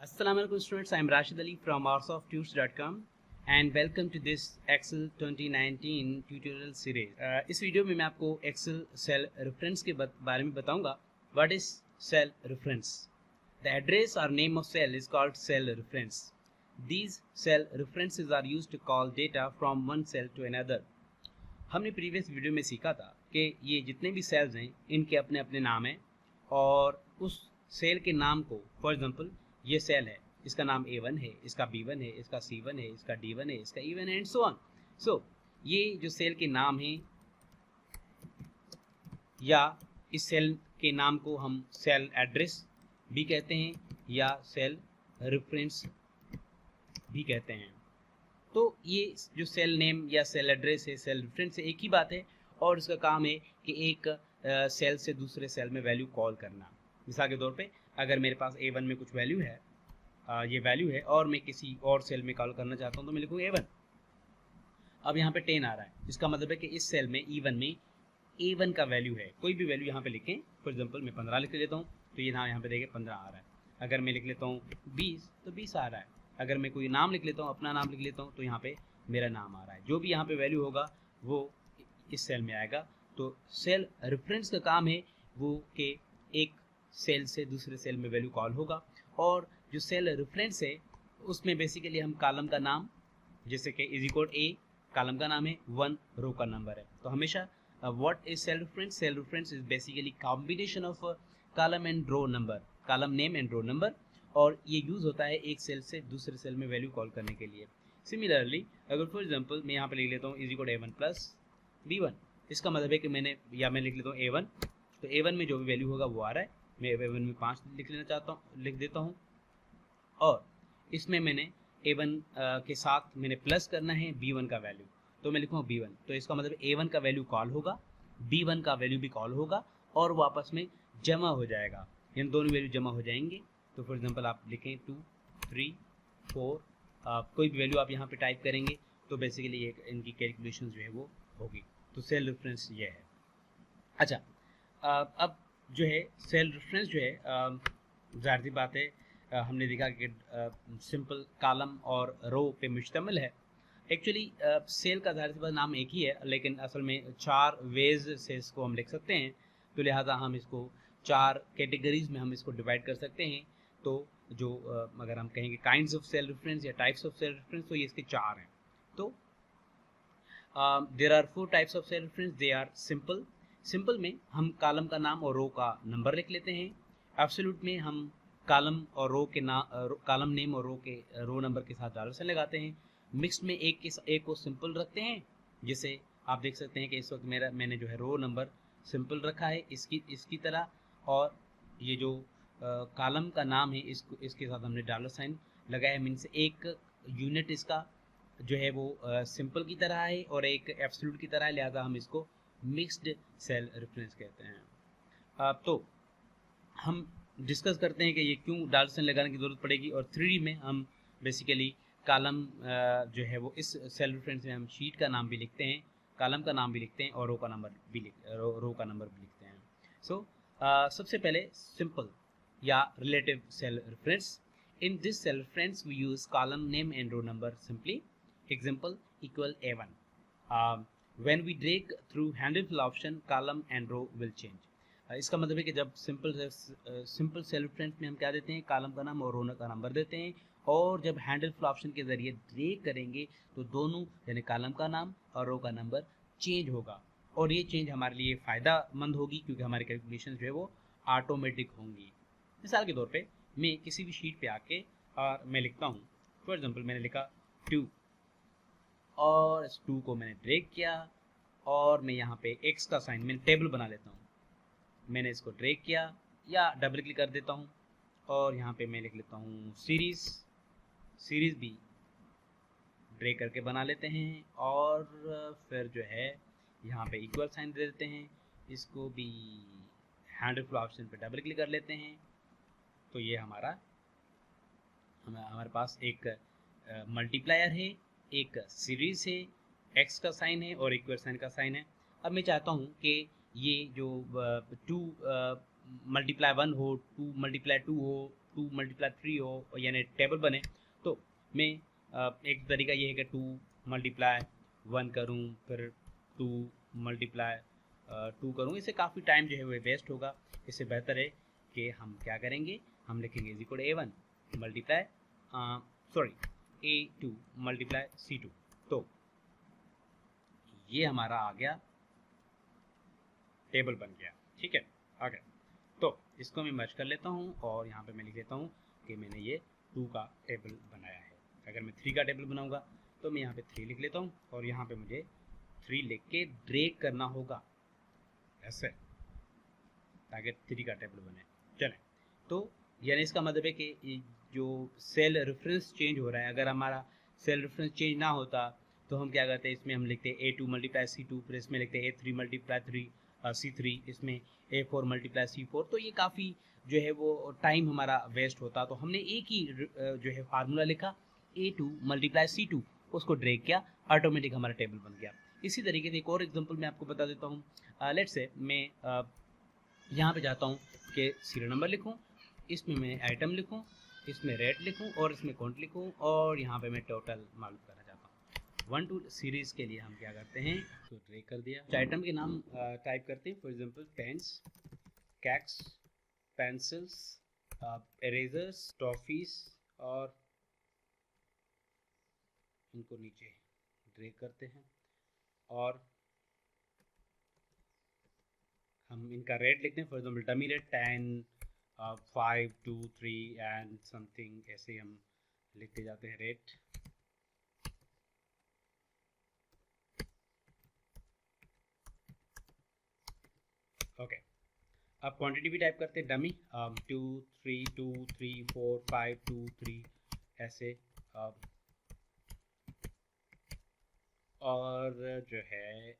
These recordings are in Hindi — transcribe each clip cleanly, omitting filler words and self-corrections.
Assalamu alaikum students, I am Rashid Ali from oursofttubes.com and welcome to this Excel 2019 tutorial series. इस वीडियो में मैं आपको Excel cell reference के बारे में बताऊंगा. What is cell reference? The address or name of cell is called cell reference. These cell references are used to call data from one cell to another. हमने प्रीवियस वीडियो में सीखा था कि ये जितने भी सेल्स हैं इनके अपने अपने नाम हैं और उस सेल के नाम को, फॉर एग्जांपल ये सेल है, इसका नाम A1 है, इसका B1 है, इसका C1 है, इसका D1 है, इसका E1 है एंड सो ऑन. सो ये जो सेल के नाम हैं या इस सेल के नाम को हम सेल एड्रेस भी कहते हैं या सेल रेफरेंस भी कहते हैं. तो ये जो सेल नेम या सेल एड्रेस है, सेल रेफरेंस है, एक ही बात है और इसका काम है कि एक सेल से दूसरे सेल में वैल्यू कॉल करना. मिसाल के तौर पे अगर मेरे पास A1 में कुछ वैल्यू है, ये वैल्यू है और मैं किसी और सेल में कॉल करना चाहता हूँ तो मैं लिखूँगा A1. अब यहाँ पे 10 आ रहा है, इसका मतलब है कि इस सेल में E1 में A1 का वैल्यू है. कोई भी वैल्यू यहाँ पे लिखें, फॉर एग्जांपल मैं 15 लिख लेता हूँ तो ये यहाँ पे देखें 15 आ रहा है. अगर मैं लिख लेता हूँ 20 तो 20 आ रहा है. अगर मैं कोई नाम लिख लेता हूँ, अपना नाम लिख लेता हूँ तो यहाँ पे मेरा नाम आ रहा है. जो भी यहाँ पे वैल्यू होगा वो इस सेल में आएगा. तो सेल रेफरेंस का काम है वो कि एक सेल से दूसरे सेल में वैल्यू कॉल होगा और जो सेल रेफरेंस है उसमें बेसिकली हम कॉलम का नाम, जैसे कि इज इक्वल ए, कॉलम का नाम है 1, रो का नंबर है. तो हमेशा what is cell reference? Cell reference is basically combination of column and row number, column name and row number, और ये यूज़ होता है एक सेल से दूसरे सेल में वैल्यू कॉल करने के लिए. सिमिलरली अगर फॉर एग्जांपल मैं यहाँ पे लिख लेता हूँ is equal A1 plus B1, इसका मतलब है कि मैं लिख लेता हूँ A1, तो A1 में जो भी वैल्यू होगा वो आ रहा है. मैं A1 में 5 लिख देता हूँ और इसमें मैंने A1 के साथ मैंने प्लस करना है B1 का वैल्यू, तो मैं लिखूँगा B1. तो इसका मतलब A1 का वैल्यू कॉल होगा, B1 का वैल्यू भी कॉल होगा और वो आपस में जमा हो जाएगा, इन दोनों वैल्यू जमा हो जाएंगे. तो फॉर एग्जांपल आप लिखें 2, 3, 4, कोई भी वैल्यू आप यहाँ पे टाइप करेंगे तो बेसिकली ये इनकी कैलकुलेशन जो है वो होगी. तो सेल रेफरेंस ये है. अच्छा, अब जो है सेल रेफरेंस जो है ज़ाहिर सी बात है, हमने देखा कि सिंपल कॉलम और रो पे मुश्तमिल है. एक्चुअली सेल का ज़ाहिर सी बात नाम एक ही है, लेकिन असल में 4 वेज से इसको हम लिख सकते हैं. तो लिहाजा हम इसको 4 कैटेगरीज में हम इसको डिवाइड कर सकते हैं. तो जो अगर हम कहेंगे काइंड्स ऑफ सेल रेफरेंस या टाइप्स ऑफ सेल रेफरेंस, तो ये इसके 4 हैं. तो there are 4 types of cell reference. They are simple. Simple में हम कॉलम का नाम और रो का नंबर लिख लेते हैं. एब्सोल्यूट में हम कॉलम और रो के कॉलम नेम और रो नंबर के साथ डॉलर साइन लगाते हैं. मिक्स्ड में एक को सिंपल रखते हैं, जैसे आप देख सकते हैं कि इस वक्त मैंने जो है रो नंबर सिंपल रखा है इसकी तरह, और ये जो कॉलम का नाम है इसके साथ हमने डॉलर साइन लगाया है. मीन्स एक यूनिट इसका जो है वो सिंपल की तरह है और एक एब्सोल्यूट की तरह है, लिहाजा हम इसको मिक्स्ड सेल रेफरेंस कहते हैं. तो हम डिस्कस करते हैं कि ये क्यों डॉलर साइन लगाने की ज़रूरत पड़ेगी. और 3D में हम बेसिकली कॉलम जो है वो इस सेल रेफरेंस में हम शीट का नाम भी लिखते हैं, कॉलम का नाम भी लिखते हैं और रो का नंबर भी लिखते हैं. सो सबसे पहले सिंपल या relative cell reference. In this cell reference we use column name and row number simply. Example equal A1. When we drag through handful option, column and row will change. इसका मतलब है कि जब सिंपल सेल रेफरेंस में हम क्या देते हैं, कॉलम का नाम और रो का नंबर देते हैं, और जब हैंडलफुल ऑप्शन के ज़रिए ड्रैग करेंगे तो दोनों यानी कॉलम का नाम और रो का नंबर चेंज होगा. और ये चेंज हमारे लिए फ़ायदेमंद होगी क्योंकि हमारी कैलकुलेशन जो है वो ऑटोमेटिक होंगी. मिसाल के तौर पे मैं किसी भी शीट पे आके और मैं लिखता हूँ, फॉर एग्जांपल मैंने लिखा 2 और इस 2 को मैंने ड्रैग किया और मैं यहाँ पे x का साइन मैंने टेबल बना लेता हूँ. मैंने इसको ड्रैग किया या डबल क्लिक कर देता हूँ और यहाँ पे मैं लिख लेता हूँ सीरीज़ भी ड्रैग करके बना लेते हैं और फिर जो है यहाँ पे इक्वल साइन दे देते हैं. इसको भी हैंडफुल ऑप्शन पे डबल क्लिक कर लेते हैं. तो ये हमारे पास एक मल्टीप्लायर है, एक सीरीज़ है, x का साइन है और इक्वल साइन का साइन है. अब मैं चाहता हूँ कि ये जो 2 मल्टीप्लाई 1 हो, 2 मल्टीप्लाई 2 हो 2 मल्टीप्लाई 3 हो यानी टेबल बने, तो मैं एक तरीका ये है कि 2 मल्टीप्लाई 1 करूँ, फिर 2 मल्टीप्लाई 2 करूँ। इससे काफ़ी टाइम जो है वो वेस्ट होगा। इससे बेहतर है कि हम क्या करेंगे, हम लिखेंगे is equal A1 multiply A2 multiply C2। तो ये हमारा आ गया, टेबल बन गया। ठीक है, आ गया। तो इसको मैं मर्ज कर लेता हूँ और यहाँ पे मैं लिख देता हूँ कि मैंने ये 2 का टेबल बनाया है। अगर मैं 3 का टेबल बनाऊँगा तो मैं यहाँ पे 3 लिख लेता हूँ और यहाँ पे मुझे 3 लिख के ड्रैग करना होगा ऐसे, ताकि 3 का टेबल बने। चलें, तो यानी इसका मतलब है कि जो सेल रेफरेंस चेंज हो रहा है, अगर हमारा सेल रेफरेंस चेंज ना होता तो हम क्या करते हैं, इसमें हम लिखते हैं A2 मल्टीप्लाई C2, फिर इसमें लिखते हैं A3 मल्टीप्लाई 3 C3, इसमें A4 मल्टीप्लाई C4। तो ये काफ़ी जो है वो टाइम हमारा वेस्ट होता। तो हमने एक ही जो है फार्मूला लिखा A2 मल्टीप्लाई C2, उसको ड्रैग किया, ऑटोमेटिक हमारा टेबल बन गया। इसी तरीके से एक और एग्जांपल मैं आपको बता देता हूँ। लेट्स से मैं यहाँ पे जाता हूँ कि सीरियल नंबर लिखूँ, इसमें मैं आइटम लिखूँ, इसमें रेट लिखूँ और इसमें काउंट लिखूँ और यहाँ पे मैं टोटल मालूम करना चाहता हूँ। 1 2 सीरीज़ के लिए हम क्या करते हैं, तो ड्रैग कर दिया, आइटम के नाम टाइप करते हैं। For example pens, cakes, pencils, erasers, toffees, और इनको नीचे ड्रैग करते हैं और हम इनका रेट लिखते हैं। For example dummy rate 10 5 2 3 and something, ऐसे हम लिखते जाते हैं रेट। ओके, अब क्वांटिटी भी टाइप करते हैं, डमी 2 3 2 3 4 5 2 3 ऐसे। और जो है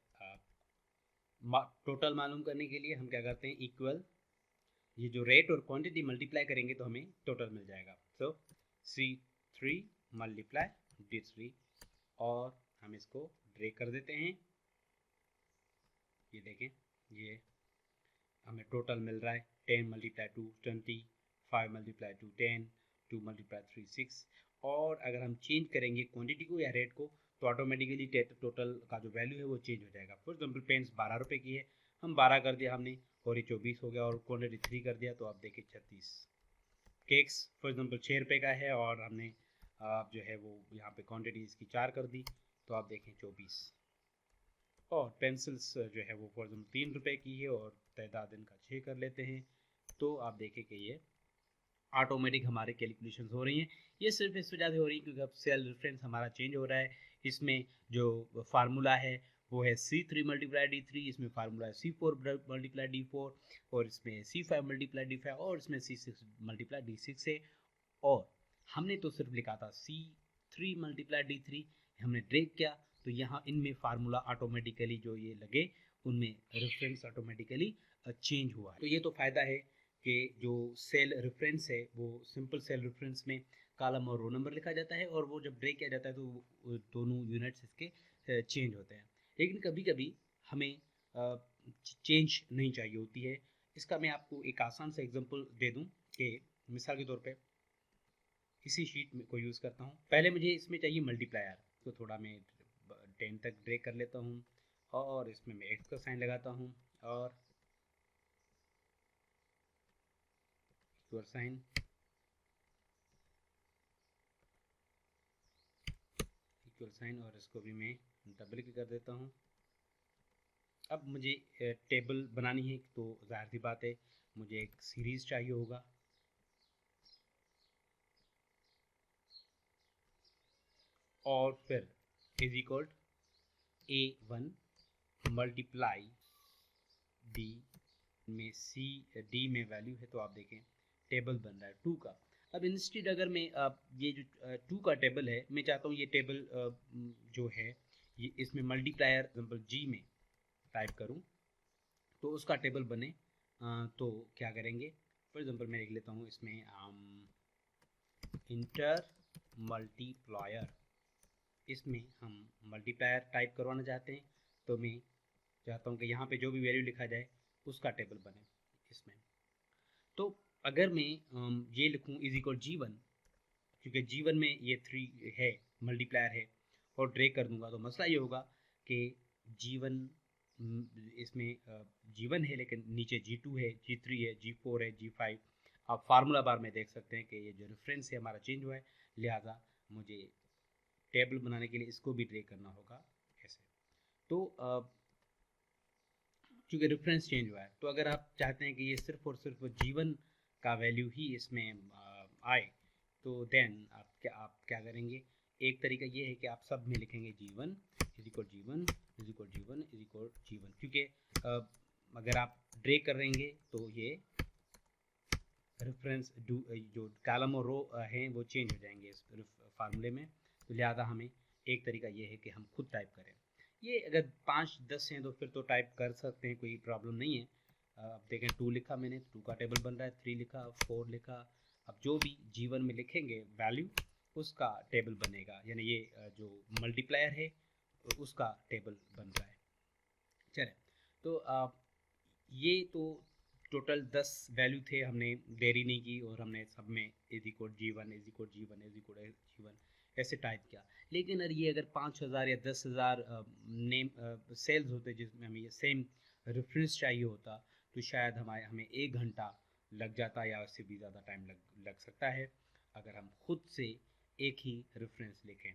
टोटल मालूम करने के लिए हम क्या करते हैं, इक्वल, ये जो रेट और क्वांटिटी मल्टीप्लाई करेंगे तो हमें टोटल मिल जाएगा। सो C3 मल्टीप्लाई D3 और हम इसको ड्रैग कर देते हैं। ये देखें, ये हमें टोटल मिल रहा है 10 मल्टीप्लाई 2 20, 5 मल्टीप्लाई 2 10, 2 मल्टीप्लाई 3 6। और अगर हम चेंज करेंगे क्वांटिटी को या रेट को तो ऑटोमेटिकली टोटल का जो वैल्यू है वो चेंज हो जाएगा। फॉर एग्जाम्पल पेन्स 12 रुपये की है, हम 12 कर दिया हमने और ये 24 हो गया, और क्वांटिटी 3 कर दिया तो आप देखिए 36। केक्स फॉर एग्जाम्पल 6 रुपये का है और हमने जो है वो यहाँ पे क्वांटिटी इसकी 4 कर दी तो आप देखें 24। और पेंसिल्स जो है वो फॉर एग्जाम्पल 3 रुपये की है और तादाद इनका 6 कर लेते हैं तो आप देखें कि ये ऑटोमेटिक हमारे कैलकुलेशन हो रही हैं। ये सिर्फ इस वजह से हो रही है क्योंकि अब सेल रेफरेंस हमारा चेंज हो रहा है। इसमें जो फार्मूला है वो है C3 मल्टीप्लाई D3, इसमें फार्मूला है C4 मल्टीप्लाई D4, और इसमें C5 मल्टीप्लाई D5 और इसमें C6 मल्टीप्लाई D6 है। और हमने तो सिर्फ लिखा था C3 मल्टीप्लाई D3, हमने ड्रैग किया तो यहाँ इनमें फार्मूला ऑटोमेटिकली जो ये लगे उनमें रेफरेंस ऑटोमेटिकली चेंज हुआ है। तो ये तो फ़ायदा है कि जो सेल रेफरेंस है वो सिंपल सेल रेफरेंस में कॉलम और रो नंबर लिखा जाता है और वो जब ड्रैग किया जाता है तो दोनों यूनिट्स इसके चेंज होते हैं। लेकिन कभी कभी हमें चेंज नहीं चाहिए होती है। इसका मैं आपको एक आसान सा एग्जांपल दे दूं कि मिसाल के तौर पे इसी शीट को यूज़ करता हूँ। पहले मुझे इसमें चाहिए मल्टीप्लायर, तो थोड़ा मैं 10 तक ड्रैग कर लेता हूँ और इसमें मैं एक्स का साइन लगाता हूँ और इक्वल साइन, इक्वल साइन, और इसको भी मैं डबल क्लिक कर देता हूँ। अब मुझे टेबल बनानी है तो जाहिर सी बात है मुझे एक सीरीज़ चाहिए होगा। और फिर is equal A1 multiply D में D में वैल्यू है तो आप देखें टेबल बन रहा है 2 का। अब इंस्टेड अगर मैं ये जो 2 का टेबल है, मैं चाहता हूँ ये टेबल जो है ये इसमें मल्टीप्लायर एग्जाम्पल G में टाइप करूँ तो उसका टेबल बने। तो क्या करेंगे, फॉर एग्जांपल मैं लिख लेता हूँ इसमें इंटर मल्टीप्लायर, इसमें हम मल्टीप्लायर टाइप करवाना चाहते हैं तो मैं चाहता हूँ कि यहाँ पे जो भी वैल्यू लिखा जाए उसका टेबल बने इसमें। तो अगर मैं ये लिखूँ इज इक्वल G1, क्योंकि G1 में ये 3 है, मल्टीप्लायर है, और ड्रैग कर दूंगा तो मसला ये होगा कि G1 इसमें G1 है लेकिन नीचे G2 है, G3 है, G4 है, G5। आप फार्मूला बार में देख सकते हैं कि ये जो रेफरेंस है हमारा चेंज हुआ है, लिहाजा मुझे टेबल बनाने के लिए इसको भी ड्रैग करना होगा ऐसे। तो चूँकि रेफरेंस चेंज हुआ है, तो अगर आप चाहते हैं कि ये सिर्फ और सिर्फ G1 का वैल्यू ही इसमें आए, तो देन आप क्या करेंगे, एक तरीका ये है कि आप सब में लिखेंगे G1 is equal G1 is equal G1 is equal G1, क्योंकि अगर आप ड्रैग करेंगे तो ये रेफरेंस जो कॉलम और रो हैं वो चेंज हो जाएंगे इस फार्मूले में। तो लिहाजा हमें एक तरीका ये है कि हम खुद टाइप करें। ये अगर 5-10 हैं तो फिर तो टाइप कर सकते हैं, कोई प्रॉब्लम नहीं है। अब देखें 2 लिखा मैंने, 2 का टेबल बन रहा है, 3 लिखा, 4 लिखा। अब जो भी G1 में लिखेंगे वैल्यू, उसका टेबल बनेगा, यानी ये जो मल्टीप्लायर है उसका टेबल बन रहा है। चले, तो ये तो टोटल 10 वैल्यू थे, हमने देरी नहीं की और हमने सब में is equal G1 is equal G1 is equal G1 ऐसे टाइप किया। लेकिन अगर 5,000 या 10,000 नेम सेल्स होते जिसमें हमें ये सेम रेफरेंस चाहिए होता, तो शायद हमें 1 घंटा लग जाता या उससे भी ज़्यादा टाइम लग सकता है अगर हम खुद से एक ही रेफरेंस लिखें।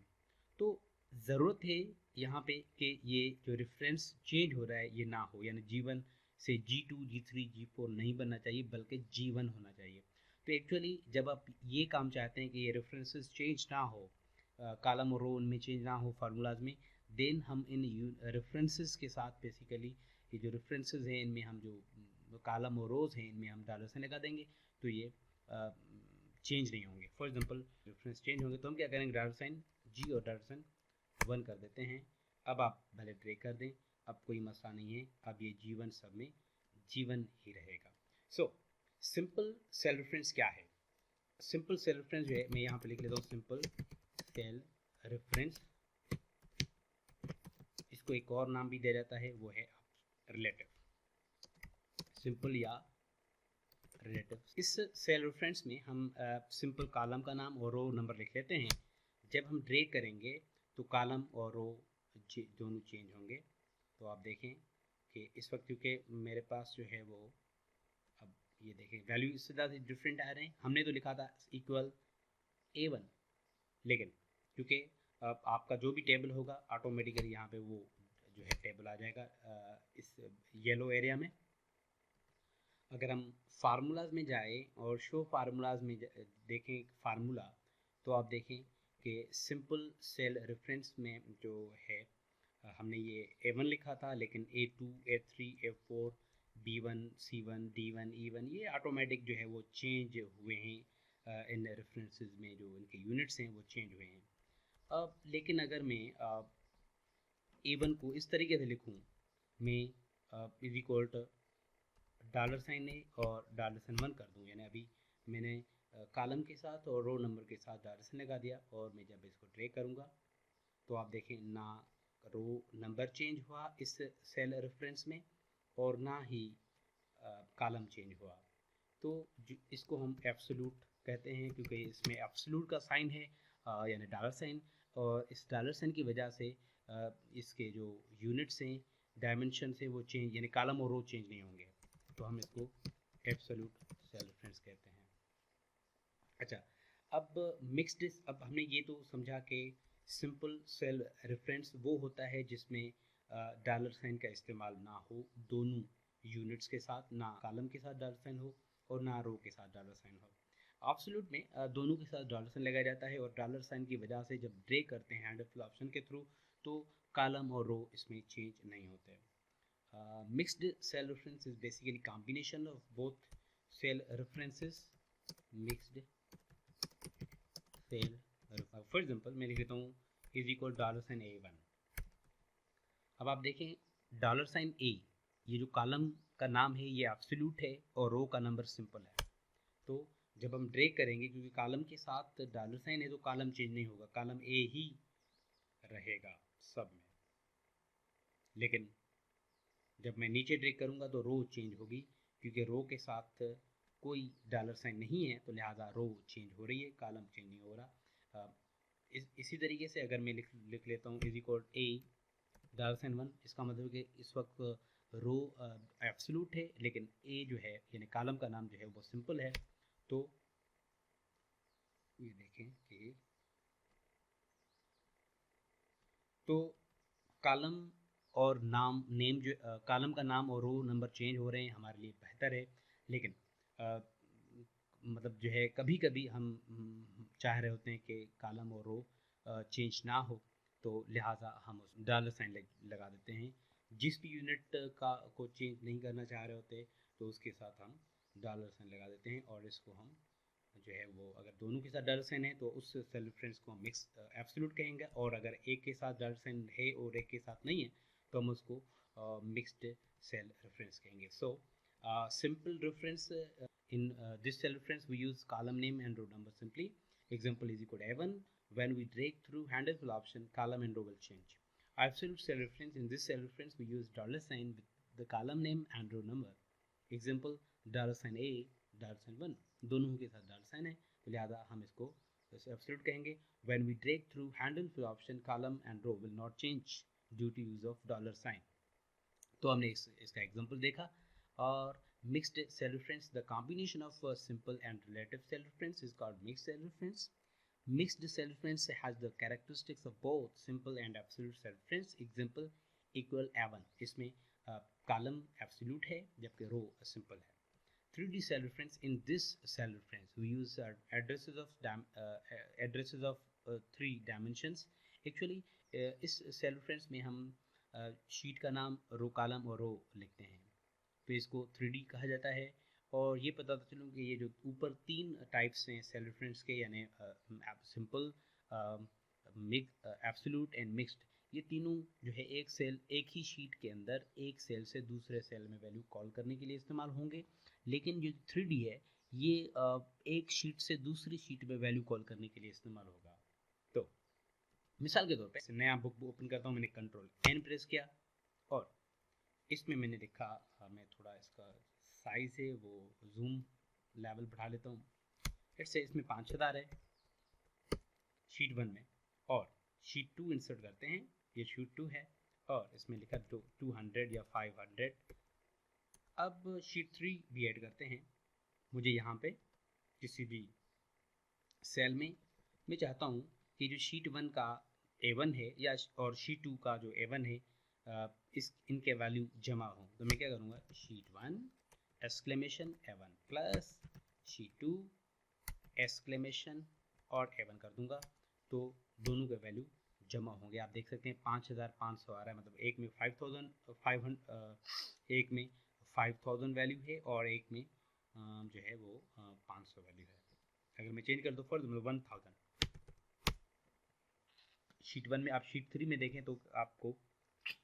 तो ज़रूरत है यहाँ पे कि ये जो रेफरेंस चेंज हो रहा है ये ना हो, यानी G1 से G2 G3 G4 नहीं बनना चाहिए बल्कि G1 होना चाहिए। तो एक्चुअली जब आप ये काम चाहते हैं कि ये रेफरेंसेस चेंज ना हो, कॉलम और रो उनमें चेंज ना हो फार्मूलाज में, देन हम इन रेफरेंसेस के साथ बेसिकली ये जो रेफरेंसेस हैं इनमें हम जो कॉलम और रोज हैं इनमें हम डॉलर साइन लगा देंगे, तो ये चेंज नहीं होंगे। फॉर एग्जांपल रेफरेंस चेंज होंगे तो हम क्या करेंगे, डॉलर साइन G और डॉलर साइन 1 कर देते हैं। अब आप भले ड्रैग कर दें, अब कोई मसला नहीं है, अब ये G1 सब में G1 ही रहेगा। सो सिंपल सेल रेफरेंस क्या है? सिंपल सेल रेफरेंस जो है मैं यहाँ पे लिख लेता हूँ, सिंपल सेल रेफरेंस, इसको एक और नाम भी दिया जाता है, वो है रिलेटिव, सिंपल या रिलेटिव। इस सेल रेफरेंस में हम सिंपल कॉलम का नाम और रो नंबर लिख लेते हैं। जब हम ड्रैग करेंगे तो कॉलम और रो दोनों चेंज होंगे। तो आप देखें कि इस वक्त क्योंकि मेरे पास जो है वो, अब ये देखें वैल्यू इससे ज़्यादा डिफरेंट आ रहे हैं। हमने तो लिखा था इक्वल A1, लेकिन क्योंकि अब आपका जो भी टेबल होगा ऑटोमेटिकली यहाँ पे वो जो है टेबल आ जाएगा इस येलो एरिया में। अगर हम फार्मूलाज में जाएं और शो फार्मूलाज में देखें फार्मूला, तो आप देखें कि सिंपल सेल रेफरेंस में जो है हमने ये A1 लिखा था, लेकिन A2 A3 A4 B1 C1 D1 E1 ये ऑटोमेटिक जो है वो चेंज हुए हैं। इन रेफरेंसेस में जो इनके यूनिट्स हैं वो चेंज हुए हैं। अब लेकिन अगर मैं A1 को इस तरीके से लिखूँ, मैं is equal to dollar sign A और डॉलर साइन 1 कर दूँ, यानी अभी मैंने कॉलम के साथ और रो नंबर के साथ डॉलर साइन लगा दिया, और मैं जब इसको ड्रैग करूँगा तो आप देखें ना रो नंबर चेंज हुआ इस सेल रेफरेंस में और ना ही कॉलम चेंज हुआ। तो इसको हम एब्सोल्यूट कहते हैं, क्योंकि इसमें एब्सोल्यूट का साइन है, यानी डॉलर साइन, और इस डॉलर साइन की वजह से इसके जो यूनिट्स हैं डायमेंशन से वो चेंज, यानी कॉलम और रो चेंज नहीं होंगे, तो हम इसको एब्सोल्यूट सेल रेफरेंस कहते हैं। अच्छा, अब मिक्स्ड, अब हमने ये तो समझा कि सिंपल सेल रेफरेंस वो होता है जिसमें डॉलर साइन का इस्तेमाल ना हो दोनों यूनिट्स के साथ, ना कॉलम के साथ डॉलर साइन हो और ना रो के साथ डॉलर साइन हो। एब्सोल्यूट में दोनों के साथ डॉलर साइन लगाया जाता है, और डॉलर साइन की वजह से जब ड्रैग करते हैं हैंड ऑप्शन के थ्रू, तो कॉलम और रो इसमें चेंज नहीं होते। Mixed cell reference is basically combination of both cell references. Mixed cell reference. For example मैं लिख देता हूँ is equal dollar sign A1। अब आप देखें डॉलर साइन A, ये जो कॉलम का नाम है ये एब्सोल्यूट है और रो का नंबर सिंपल है। तो जब हम ड्रैग करेंगे, क्योंकि कॉलम के साथ डॉलर साइन है तो कॉलम चेंज नहीं होगा, कॉलम A ही रहेगा सब में। लेकिन जब मैं नीचे ड्रैग करूंगा तो रो चेंज होगी, क्योंकि रो के साथ कोई डॉलर साइन नहीं है, तो लिहाजा रो चेंज हो रही है, कॉलम चेंज नहीं हो रहा। इसी तरीके से अगर मैं लिख लेता हूँ इज इक्वल ए $1, इसका मतलब कि इस वक्त रो एब्सोल्यूट है, लेकिन ए जो है यानी कॉलम का नाम जो है वो सिंपल है। तो ये देखें कि तो कॉलम और नेम जो कॉलम का नाम और रो नंबर चेंज हो रहे हैं, हमारे लिए बेहतर है। लेकिन मतलब जो है कभी कभी हम चाह रहे होते हैं कि कॉलम और रो चेंज ना हो, तो लिहाजा हम उस डॉलर साइन लगा देते हैं। जिस भी यूनिट का को चेंज नहीं करना चाह रहे होते तो उसके साथ हम डॉलर साइन लगा देते हैं, और इसको हम जो है वो अगर दोनों के साथ डॉलर साइन है तो उस सेल रेफरेंस को हम मिक्स एब्सोल्यूट कहेंगे, और अगर एक के साथ डॉलर साइन है और एक के साथ नहीं है तो हम उसको मिक्स्ड सेल रेफरेंस कहेंगे। So simple reference in this cell reference we use column name and row number simply. Example is equal to A1. When we drag through handful option, column and row will change. Absolute cell reference, in this cell reference we use dollar sign with the column name and row number. Example dollar sign A dollar sign 1, दोनों के साथ डॉलर साइन है, तो लिहाजा हम इसको एब्सोल्यूट कहेंगे। When we drag through handful option, column and row will not change due to use of dollar sign. तो हमने इसका एग्जांपल देखा। और mixed cell reference, the combination of simple and relative cell reference is called mixed cell reference. Mixed cell reference has the characteristics of both simple and absolute cell reference. Example equal A1, इसमें कॉलम एब्सोल्यूट है जबकि रो सिंपल है। 3D cell reference, in this cell reference we use addresses of 3 dimensions. Actually इस cell reference में हम शीट का नाम, रो कॉलम और रो लिखते हैं, तो इसको 3D कहा जाता है। और ये पता चलूँ कि ये जो ऊपर 3 टाइप्स हैं सेल रेफरेंस के, यानी सिंपल, एब्सोल्यूट एंड मिक्स्ड, ये तीनों जो है एक ही शीट के अंदर एक सेल से दूसरे सेल में वैल्यू कॉल करने के लिए इस्तेमाल होंगे। लेकिन जो 3D है ये एक शीट से दूसरी शीट में वैल्यू कॉल करने के लिए इस्तेमाल होगा। तो मिसाल के तौर पे नया बुक ओपन करता हूँ, मैंने कंट्रोल N प्रेस किया और इसमें मैंने लिखा, मैं थोड़ा इसका साइज है वो जूम लेवल बढ़ा लेता हूँ। इससे इसमें 5000 है शीट 1 में, और शीट 2 इंसर्ट करते हैं, ये शीट 2 है और इसमें लिखा 200 या 500। अब शीट 3 भी ऐड करते हैं। मुझे यहाँ पे किसी भी सेल में मैं चाहता हूँ कि जो शीट 1 का A1 है या और शीट 2 का जो A1 है इनके वैल्यू जमा हो, तो मैं क्या करूँगा, sheet 1 exclamation A1 plus sheet 2 exclamation और A1 कर दूंगा, तो दोनों के वैल्यू जमा होंगे। आप देख सकते हैं 5500 आ रहा है, मतलब एक में 5000 वैल्यू है और एक में जो है वो 500 वैल्यू है। अगर मैं चेंज कर दूँ फॉर 1000 शीट 1 में, आप शीट 3 में देखें तो आपको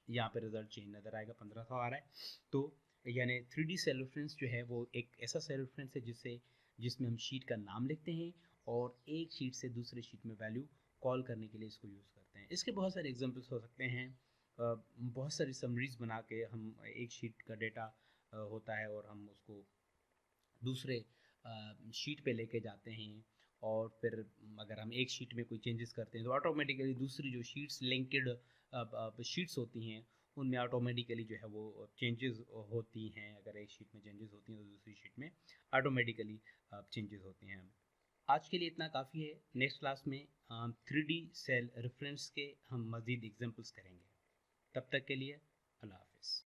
यहाँ पे रिजल्ट चेंज नज़र आएगा, 1500 आ रहा है। तो यानी 3D सेल रेफरेंस जो है वो एक ऐसा सेल रेफरेंस है जिसमें हम शीट का नाम लिखते हैं और एक शीट से दूसरे शीट में वैल्यू कॉल करने के लिए इसको यूज़ करते हैं। इसके बहुत सारे एग्जांपल्स हो सकते हैं। बहुत सारी समरीज बना के हम एक शीट का डेटा होता है और हम उसको दूसरे शीट पे लेके जाते हैं, और फिर अगर हम एक शीट में कोई चेंजेस करते हैं तो ऑटोमेटिकली दूसरी जो शीट्स लिंक्ड शीट्स होती हैं उनमें ऑटोमेटिकली जो है वो चेंजेस होती हैं। अगर एक शीट में चेंजेस होती हैं तो दूसरी शीट में ऑटोमेटिकली चेंजेस होती हैं। आज के लिए इतना काफ़ी है। नेक्स्ट क्लास में 3D सेल रेफरेंस के हम मज़ीद एग्जांपल्स करेंगे। तब तक के लिए अल्लाह हाफ़िज़।